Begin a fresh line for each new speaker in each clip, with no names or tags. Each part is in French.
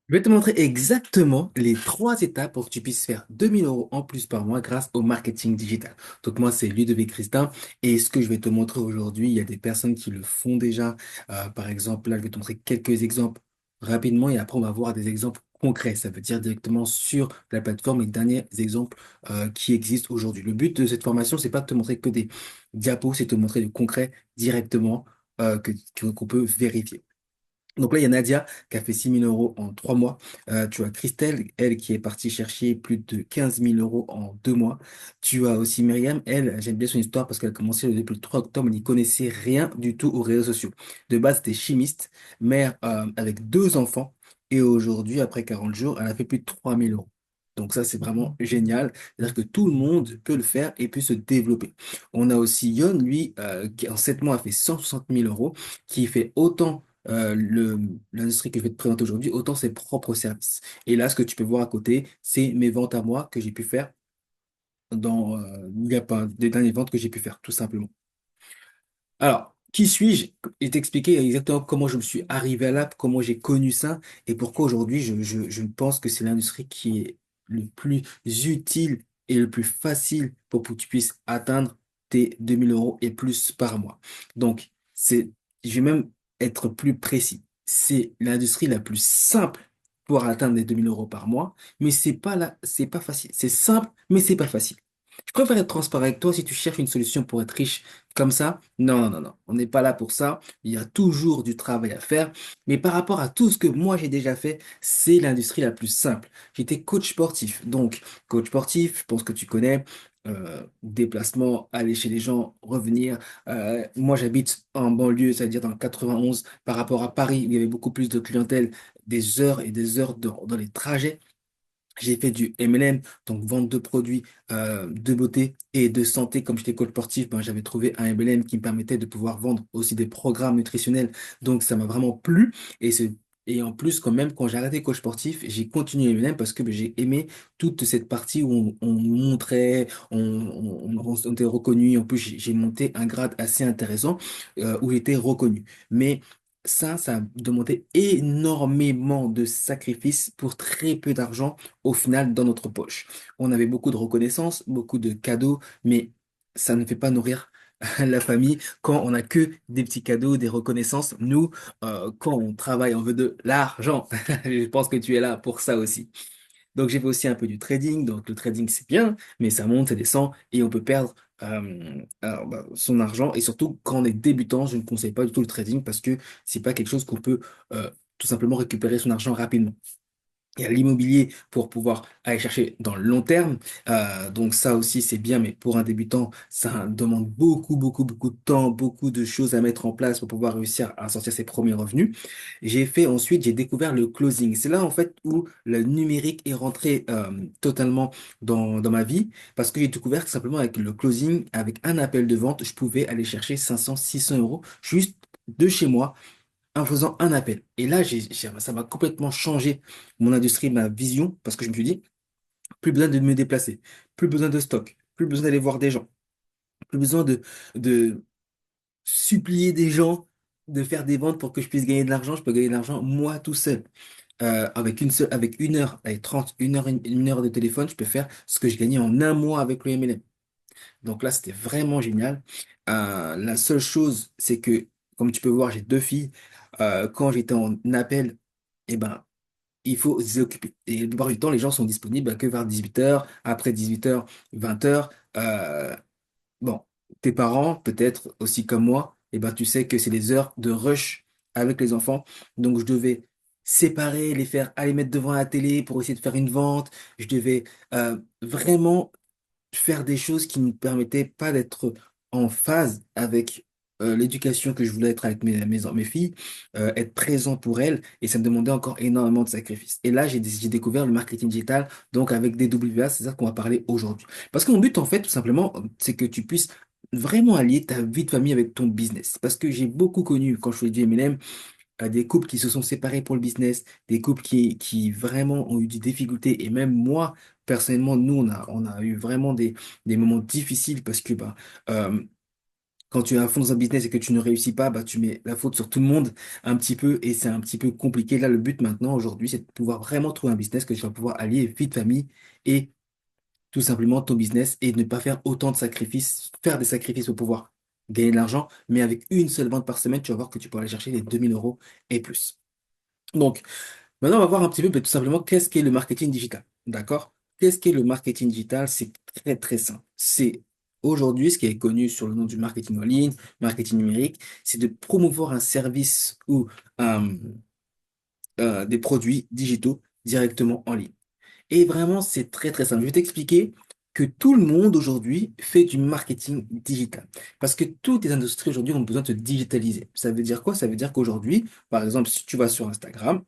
Je vais te montrer exactement les trois étapes pour que tu puisses faire 2 000 € en plus par mois grâce au marketing digital. Donc moi, c'est Ludovic Christin et ce que je vais te montrer aujourd'hui, il y a des personnes qui le font déjà. Par exemple, là, je vais te montrer quelques exemples rapidement et après, on va voir des exemples concrets. Ça veut dire directement sur la plateforme les derniers exemples qui existent aujourd'hui. Le but de cette formation, c'est pas de te montrer que des diapos, c'est de te montrer du concret directement qu'on peut vérifier. Donc là, il y a Nadia qui a fait 6 000 € en 3 mois. Tu as Christelle, elle, qui est partie chercher plus de 15 000 € en 2 mois. Tu as aussi Myriam, elle, j'aime bien son histoire parce qu'elle a commencé depuis le 3 octobre, elle n'y connaissait rien du tout aux réseaux sociaux. De base, c'était chimiste, mère avec 2 enfants. Et aujourd'hui, après 40 jours, elle a fait plus de 3 000 €. Donc ça, c'est vraiment génial. C'est-à-dire que tout le monde peut le faire et peut se développer. On a aussi Yon, lui, qui en 7 mois a fait 160 000 €, qui fait autant l'industrie que je vais te présenter aujourd'hui, autant ses propres services. Et là, ce que tu peux voir à côté, c'est mes ventes à moi que j'ai pu faire il n'y a pas des dernières ventes que j'ai pu faire, tout simplement. Alors, qui suis-je? Et t'expliquer exactement comment je me suis arrivé à là, comment j'ai connu ça et pourquoi aujourd'hui je pense que c'est l'industrie qui est le plus utile et le plus facile pour que tu puisses atteindre tes 2 000 € et plus par mois. Donc, je vais même être plus précis. C'est l'industrie la plus simple pour atteindre les 2 000 € par mois, mais c'est pas facile. C'est simple, mais c'est pas facile. Je préfère être transparent avec toi si tu cherches une solution pour être riche comme ça. Non, non, non, non. On n'est pas là pour ça. Il y a toujours du travail à faire. Mais par rapport à tout ce que moi j'ai déjà fait, c'est l'industrie la plus simple. J'étais coach sportif. Donc, coach sportif, je pense que tu connais. Déplacement, aller chez les gens, revenir. Moi, j'habite en banlieue, c'est-à-dire dans le 91, par rapport à Paris, où il y avait beaucoup plus de clientèle, des heures et des heures dans les trajets. J'ai fait du MLM, donc vente de produits de beauté et de santé. Comme j'étais coach sportif, ben, j'avais trouvé un MLM qui me permettait de pouvoir vendre aussi des programmes nutritionnels. Donc ça m'a vraiment plu. Et en plus, quand même, quand j'ai arrêté coach sportif, j'ai continué MLM parce que ben, j'ai aimé toute cette partie où on montrait, on était reconnu. En plus, j'ai monté un grade assez intéressant où j'étais reconnu. Mais ça a demandé énormément de sacrifices pour très peu d'argent au final dans notre poche. On avait beaucoup de reconnaissance, beaucoup de cadeaux, mais ça ne fait pas nourrir la famille quand on n'a que des petits cadeaux, des reconnaissances. Nous, quand on travaille, on veut de l'argent. Je pense que tu es là pour ça aussi. Donc j'ai fait aussi un peu du trading. Donc le trading c'est bien, mais ça monte, ça descend et on peut perdre son argent. Et surtout quand on est débutant, je ne conseille pas du tout le trading parce que c'est pas quelque chose qu'on peut tout simplement récupérer son argent rapidement. Il y a l'immobilier pour pouvoir aller chercher dans le long terme. Donc ça aussi, c'est bien, mais pour un débutant, ça demande beaucoup, beaucoup, beaucoup de temps, beaucoup de choses à mettre en place pour pouvoir réussir à sortir ses premiers revenus. J'ai découvert le closing. C'est là, en fait, où le numérique est rentré totalement dans ma vie parce que j'ai découvert que simplement avec le closing, avec un appel de vente, je pouvais aller chercher 500, 600 € juste de chez moi en faisant un appel. Et là, ça m'a complètement changé mon industrie, ma vision, parce que je me suis dit, plus besoin de me déplacer, plus besoin de stock, plus besoin d'aller voir des gens, plus besoin de supplier des gens de faire des ventes pour que je puisse gagner de l'argent. Je peux gagner de l'argent moi tout seul. Avec 1 heure, avec 30, 1 heure, 1 heure de téléphone, je peux faire ce que je gagnais en un mois avec le MLM. Donc là, c'était vraiment génial. La seule chose, c'est que, comme tu peux voir, j'ai 2 filles. Quand j'étais en appel, eh ben, il faut s'y occuper. Et la plupart du temps, les gens sont disponibles que vers 18 h, après 18 h, 20 h. Bon, tes parents, peut-être aussi comme moi, eh ben, tu sais que c'est les heures de rush avec les enfants. Donc, je devais séparer, les faire aller mettre devant la télé pour essayer de faire une vente. Je devais vraiment faire des choses qui ne me permettaient pas d'être en phase avec l'éducation que je voulais être avec mes filles, être présent pour elles, et ça me demandait encore énormément de sacrifices. Et là, j'ai découvert le marketing digital, donc avec DWA, c'est ça qu'on va parler aujourd'hui. Parce que mon but, en fait, tout simplement, c'est que tu puisses vraiment allier ta vie de famille avec ton business. Parce que j'ai beaucoup connu, quand je faisais du MLM, des couples qui se sont séparés pour le business, des couples qui vraiment ont eu des difficultés. Et même moi, personnellement, nous, on a eu vraiment des moments difficiles parce que bah, euh, quand tu es à fond dans un business et que tu ne réussis pas, bah, tu mets la faute sur tout le monde un petit peu et c'est un petit peu compliqué. Là, le but maintenant, aujourd'hui, c'est de pouvoir vraiment trouver un business que tu vas pouvoir allier vie de famille et tout simplement ton business et de ne pas faire autant de sacrifices, faire des sacrifices pour pouvoir gagner de l'argent, mais avec une seule vente par semaine, tu vas voir que tu peux aller chercher les 2 000 € et plus. Donc, maintenant, on va voir un petit peu, tout simplement, qu'est-ce qu'est le marketing digital. D'accord? Qu'est-ce qu'est le marketing digital? C'est très, très simple. C'est aujourd'hui ce qui est connu sur le nom du marketing en ligne, marketing numérique, c'est de promouvoir un service ou euh, des produits digitaux directement en ligne. Et vraiment, c'est très, très simple. Je vais t'expliquer que tout le monde aujourd'hui fait du marketing digital. Parce que toutes les industries aujourd'hui ont besoin de se digitaliser. Ça veut dire quoi? Ça veut dire qu'aujourd'hui, par exemple, si tu vas sur Instagram,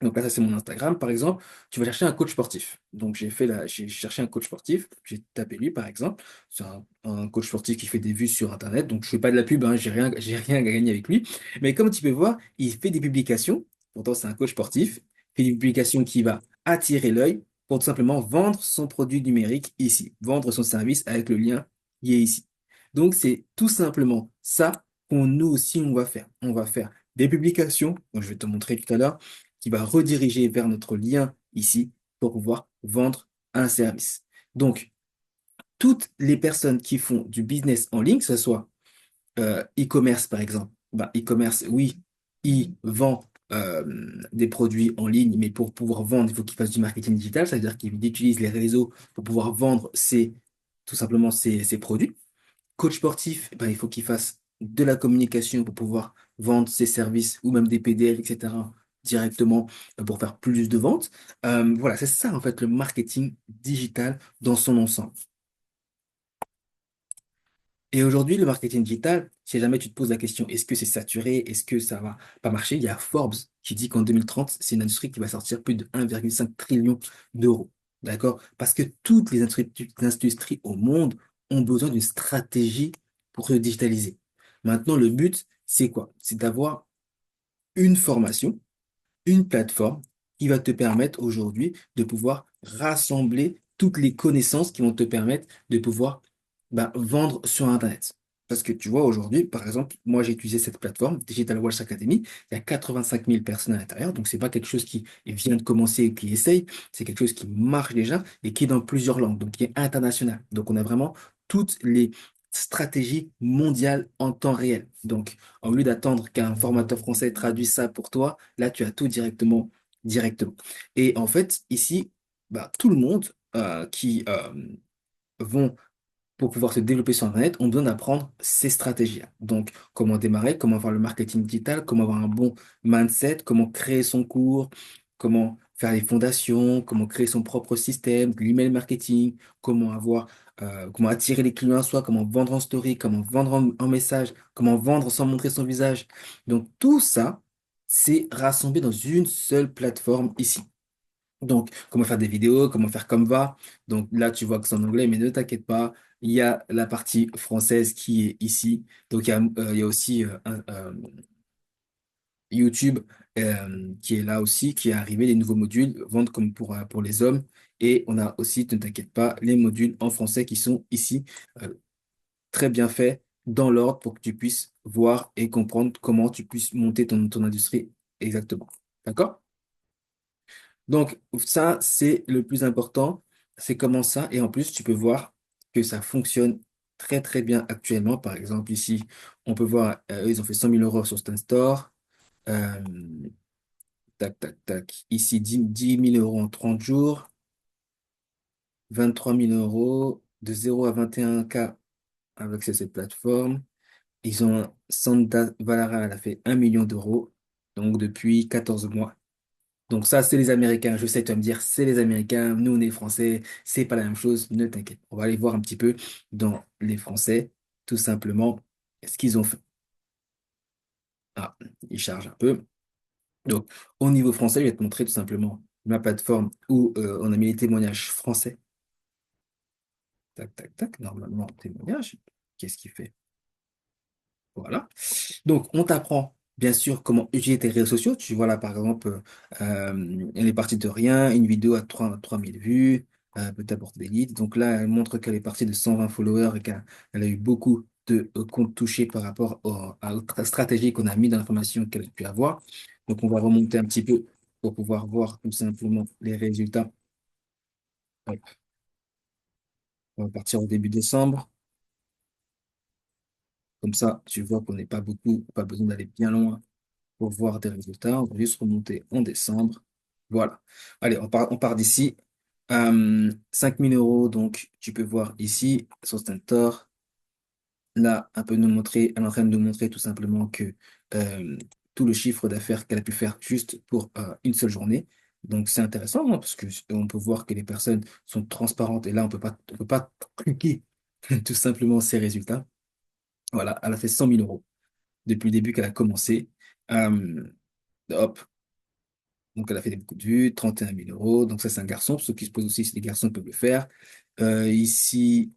donc là, ça c'est mon Instagram, par exemple, tu vas chercher un coach sportif. Donc j'ai cherché un coach sportif, j'ai tapé lui par exemple, c'est un coach sportif qui fait des vues sur Internet. Donc je fais pas de la pub, hein, j'ai rien à gagner avec lui. Mais comme tu peux voir, il fait des publications. Pourtant c'est un coach sportif, il fait des publications qui va attirer l'œil pour tout simplement vendre son produit numérique ici, vendre son service avec le lien qui est ici. Donc c'est tout simplement ça qu'on nous aussi on va faire. On va faire des publications, donc je vais te montrer tout à l'heure qui va rediriger vers notre lien ici pour pouvoir vendre un service. Donc, toutes les personnes qui font du business en ligne, que ce soit e-commerce par exemple, bah, e-commerce, oui, il vend des produits en ligne, mais pour pouvoir vendre, il faut qu'il fasse du marketing digital, c'est-à-dire qu'il utilise les réseaux pour pouvoir vendre tout simplement ses produits. Coach sportif, ben, il faut qu'il fasse de la communication pour pouvoir vendre ses services ou même des PDF, etc. directement pour faire plus de ventes. Voilà, c'est ça en fait le marketing digital dans son ensemble. Et aujourd'hui, le marketing digital, si jamais tu te poses la question, est-ce que c'est saturé, est-ce que ça va pas marcher? Il y a Forbes qui dit qu'en 2030, c'est une industrie qui va sortir plus de 1,5 trillion d'euros. D'accord? Parce que toutes les industries au monde ont besoin d'une stratégie pour se digitaliser. Maintenant, le but, c'est quoi? C'est d'avoir une formation, une plateforme qui va te permettre aujourd'hui de pouvoir rassembler toutes les connaissances qui vont te permettre de pouvoir vendre sur Internet. Parce que tu vois, aujourd'hui, par exemple, moi j'ai utilisé cette plateforme, Digital Watch Academy, il y a 85 000 personnes à l'intérieur, donc c'est pas quelque chose qui vient de commencer et qui essaye, c'est quelque chose qui marche déjà et qui est dans plusieurs langues, donc qui est international. Donc on a vraiment toutes les stratégies mondiales en temps réel. Donc, au lieu d'attendre qu'un formateur français traduise ça pour toi, là, tu as tout directement. Et en fait, ici, bah, tout le monde qui vont pour pouvoir se développer sur Internet, ont besoin d'apprendre ces stratégies-là. Donc, comment démarrer, comment faire le marketing digital, comment avoir un bon mindset, comment créer son cours, comment faire les fondations, comment créer son propre système, l'email marketing, comment attirer les clients à soi, comment vendre en story, comment vendre en message, comment vendre sans montrer son visage. Donc, tout ça, c'est rassemblé dans une seule plateforme ici. Donc, comment faire des vidéos, comment faire Canva. Donc là, tu vois que c'est en anglais, mais ne t'inquiète pas, il y a la partie française qui est ici. Donc, il y a aussi YouTube qui est là aussi, qui est arrivé, les nouveaux modules, vendre comme pour les hommes. Et on a aussi, ne t'inquiète pas, les modules en français qui sont ici, euh, très bien faits, dans l'ordre pour que tu puisses voir et comprendre comment tu puisses monter ton industrie exactement. D'accord? Donc, ça, c'est le plus important. C'est comment ça. Et en plus, tu peux voir que ça fonctionne très, très bien actuellement. Par exemple, ici, on peut voir, eux, ils ont fait 100 000 € sur Stan Store. Euh, tac, tac, tac. Ici, dix mille euros en 30 jours. 23 000 € de 0 à 21 K avec cette plateforme. Ils ont, Sanda Valara, elle a fait 1 million d'euros. Donc, depuis 14 mois. Donc ça, c'est les Américains. Je sais, tu vas me dire, c'est les Américains. Nous, on est Français. C'est pas la même chose. Ne t'inquiète. On va aller voir un petit peu dans les Français, tout simplement, ce qu'ils ont fait. Ah, ils chargent un peu. Donc, au niveau français, je vais te montrer tout simplement ma plateforme où on a mis les témoignages français. Tac, tac, tac. Normalement, témoignage. Qu'est-ce qu'il fait? Voilà. Donc, on t'apprend, bien sûr, comment utiliser tes réseaux sociaux. Tu vois là, par exemple, elle est partie de rien, une vidéo à 3000 vues, peut t'apporter des leads. Donc là, elle montre qu'elle est partie de 120 followers et qu'elle a eu beaucoup. de compte touché par rapport à la stratégie qu'on a mis dans l'information qu'elle a pu avoir. Donc, on va remonter un petit peu pour pouvoir voir tout simplement les résultats. Hop, on va partir au début décembre. Comme ça, tu vois qu'on n'est pas beaucoup, pas besoin d'aller bien loin pour voir des résultats. On va juste remonter en décembre. Voilà. Allez, on part d'ici. 5 000 euros, donc tu peux voir ici, sur Stentor. Là, un peu nous montrer, elle est en train de nous montrer tout simplement que euh, tout le chiffre d'affaires qu'elle a pu faire juste pour une seule journée. Donc c'est intéressant, hein, parce que on peut voir que les personnes sont transparentes et là on peut pas truquer tout simplement ces résultats. Voilà, elle a fait 100 000 euros depuis le début qu'elle a commencé. Euh, hop, donc elle a fait des beaucoup de vues, 31 000 euros. Donc ça c'est un garçon, pour ceux qui se posent aussi si les garçons peuvent le faire. Ici,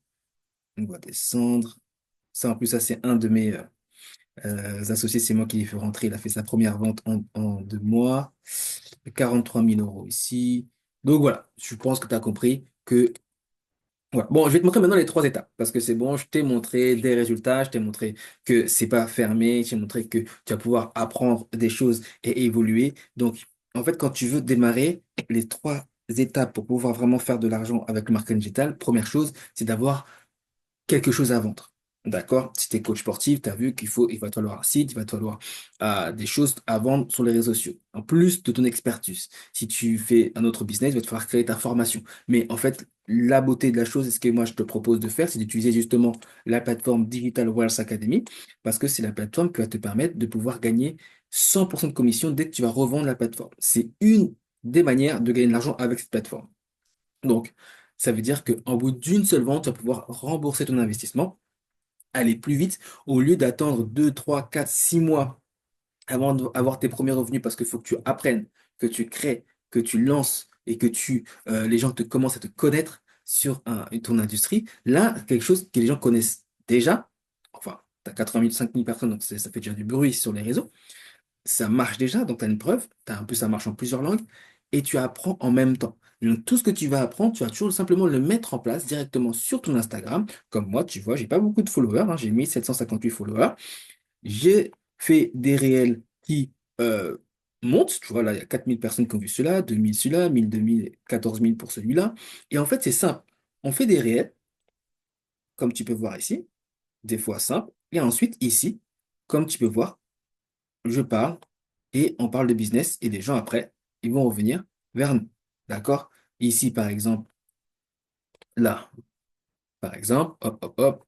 on va descendre. Ça en plus, ça c'est un de mes associés, c'est moi qui l'ai fait rentrer. Il a fait sa première vente en 2 mois. 43 000 euros ici. Donc voilà, je pense que tu as compris que... Voilà. Bon, je vais te montrer maintenant les trois étapes parce que c'est bon, je t'ai montré des résultats, je t'ai montré que c'est pas fermé, je t'ai montré que tu vas pouvoir apprendre des choses et évoluer. Donc, en fait, quand tu veux démarrer, les trois étapes pour pouvoir vraiment faire de l'argent avec le marketing digital, première chose, c'est d'avoir quelque chose à vendre. D'accord? Si tu es coach sportif, tu as vu il va te falloir un site, il va te falloir des choses à vendre sur les réseaux sociaux. En plus de ton expertise. Si tu fais un autre business, il va te falloir créer ta formation. Mais en fait, la beauté de la chose, et ce que moi je te propose de faire, c'est d'utiliser justement la plateforme Digital Wealth Academy, parce que c'est la plateforme qui va te permettre de pouvoir gagner 100% de commission dès que tu vas revendre la plateforme. C'est une des manières de gagner de l'argent avec cette plateforme. Donc, ça veut dire qu'en bout d'une seule vente, tu vas pouvoir rembourser ton investissement, aller plus vite, au lieu d'attendre 2, 3, 4, 6 mois avant d'avoir tes premiers revenus, parce qu'il faut que tu apprennes, que tu crées, que tu lances et que les gens te commencent à te connaître sur ton industrie. Là, quelque chose que les gens connaissent déjà, enfin, tu as 85 000 personnes, donc ça fait déjà du bruit sur les réseaux, ça marche déjà, donc tu as une preuve, en plus ça marche en plusieurs langues, et tu apprends en même temps. Donc tout ce que tu vas apprendre, tu vas toujours simplement le mettre en place directement sur ton Instagram. Comme moi, tu vois, j'ai pas beaucoup de followers, hein, j'ai mis 758 followers. J'ai fait des réels qui montent, tu vois, là il y a 4 000 personnes qui ont vu cela, 2 000 celui-là, 1 000, 2 000, 14 000 pour celui-là. Et en fait, c'est simple. On fait des réels, comme tu peux voir ici, des fois simples, et ensuite ici, comme tu peux voir, je parle et on parle de business et les gens après, ils vont revenir vers nous. D'accord? Ici, par exemple, là, par exemple, hop, hop, hop,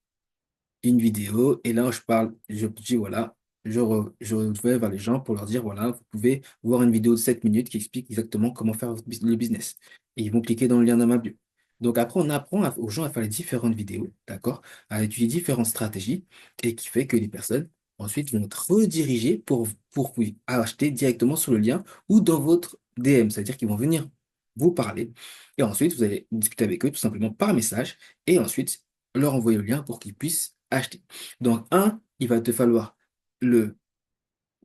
une vidéo et là, je parle, je dis voilà, je vais vers les gens pour leur dire voilà, vous pouvez voir une vidéo de 7 minutes qui explique exactement comment faire le business. Et ils vont cliquer dans le lien dans ma bio. Donc après, on apprend aux gens à faire les différentes vidéos, d'accord, à étudier différentes stratégies et qui fait que les personnes ensuite vont être redirigées pour oui, acheter directement sur le lien ou dans votre DM, c'est-à-dire qu'ils vont venir vous parler et ensuite vous allez discuter avec eux tout simplement par message et ensuite leur envoyer le lien pour qu'ils puissent acheter. Donc, il va te falloir le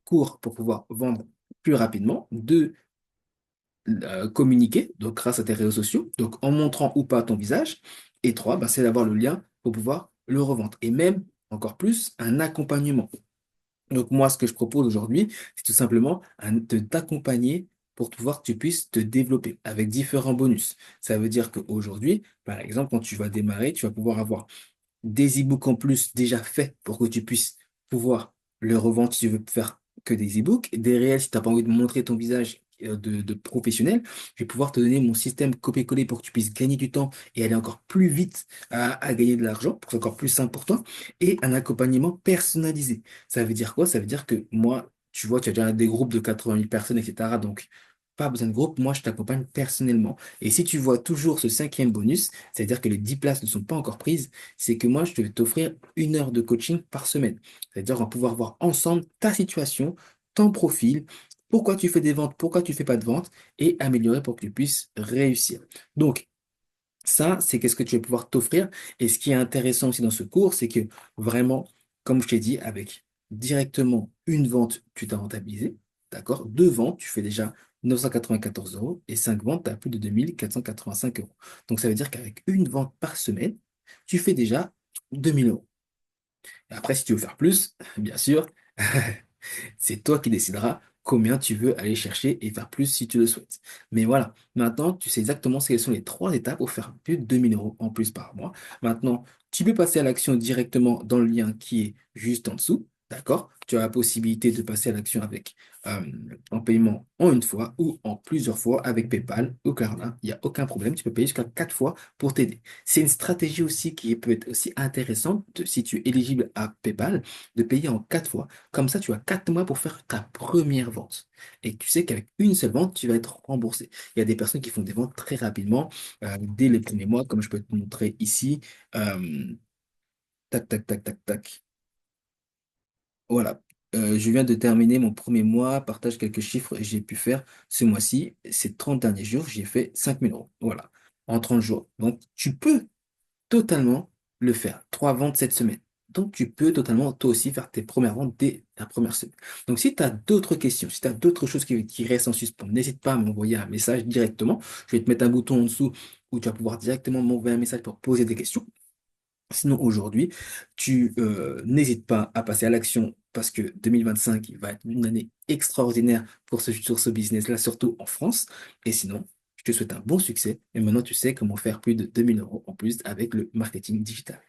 cours pour pouvoir vendre plus rapidement. Deux, communiquer, donc grâce à tes réseaux sociaux, donc en montrant ou pas ton visage. Et trois, c'est d'avoir le lien pour pouvoir le revendre. Et même, encore plus, un accompagnement. Donc, moi, ce que je propose aujourd'hui, c'est tout simplement de t'accompagner pour pouvoir que tu puisses te développer avec différents bonus. Ça veut dire qu'aujourd'hui, par exemple, quand tu vas démarrer, tu vas pouvoir avoir des e-books en plus déjà faits pour que tu puisses pouvoir le revendre si tu veux faire que des e-books, des réels si tu n'as pas envie de montrer ton visage de professionnel. Je vais pouvoir te donner mon système copier-coller pour que tu puisses gagner du temps et aller encore plus vite à gagner de l'argent, pour que c'est encore plus simple pour toi, et un accompagnement personnalisé. Ça veut dire quoi? Ça veut dire que moi, tu vois, tu as déjà des groupes de 80 000 personnes, etc. Donc, pas besoin de groupe, moi je t'accompagne personnellement. Et si tu vois toujours ce cinquième bonus, c'est-à-dire que les 10 places ne sont pas encore prises, c'est que moi, je vais t'offrir 1 heure de coaching par semaine. C'est-à-dire qu'on va pouvoir voir ensemble ta situation, ton profil, pourquoi tu fais des ventes, pourquoi tu fais pas de ventes, et améliorer pour que tu puisses réussir. Donc, ça, c'est qu'est-ce que tu vas pouvoir t'offrir. Et ce qui est intéressant aussi dans ce cours, c'est que vraiment, comme je t'ai dit, avec directement une vente, tu t'as rentabilisé. D'accord? Deux ventes, tu fais déjà 994 euros et cinq ventes, tu as plus de 2 485 euros. Donc, ça veut dire qu'avec une vente par semaine, tu fais déjà 2 000 euros. Après, si tu veux faire plus, bien sûr, c'est toi qui décideras combien tu veux aller chercher et faire plus si tu le souhaites. Mais voilà, maintenant, tu sais exactement quelles sont les trois étapes pour faire plus de 2 000 € en plus par mois. Maintenant, tu peux passer à l'action directement dans le lien qui est juste en dessous. D'accord? Tu as la possibilité de passer à l'action avec euh, en paiement en une fois ou en plusieurs fois avec PayPal ou Klarna. Il n'y a aucun problème. Tu peux payer jusqu'à 4 fois pour t'aider. C'est une stratégie aussi qui peut être aussi intéressante si tu es éligible à PayPal de payer en 4 fois. Comme ça, tu as 4 mois pour faire ta première vente. Et tu sais qu'avec une seule vente, tu vas être remboursé. Il y a des personnes qui font des ventes très rapidement, dès les premiers mois, comme je peux te montrer ici. Euh, tac, tac, tac, tac, tac. Voilà. Je viens de terminer mon premier mois, partage quelques chiffres que j'ai pu faire ce mois-ci. Ces 30 derniers jours, j'ai fait 5 000 €. Voilà. En 30 jours. Donc, tu peux totalement le faire. 3 ventes cette semaine. Donc, tu peux totalement, toi aussi, faire tes premières ventes dès la première semaine. Donc, si tu as d'autres questions, si tu as d'autres choses qui restent en suspens, n'hésite pas à m'envoyer un message directement. Je vais te mettre un bouton en dessous où tu vas pouvoir directement m'envoyer un message pour poser des questions. Sinon, aujourd'hui, tu n'hésites pas à passer à l'action parce que 2025 va être une année extraordinaire sur ce business-là, surtout en France. Et sinon, je te souhaite un bon succès. Et maintenant, tu sais comment faire plus de 2 000 € en plus avec le marketing digital.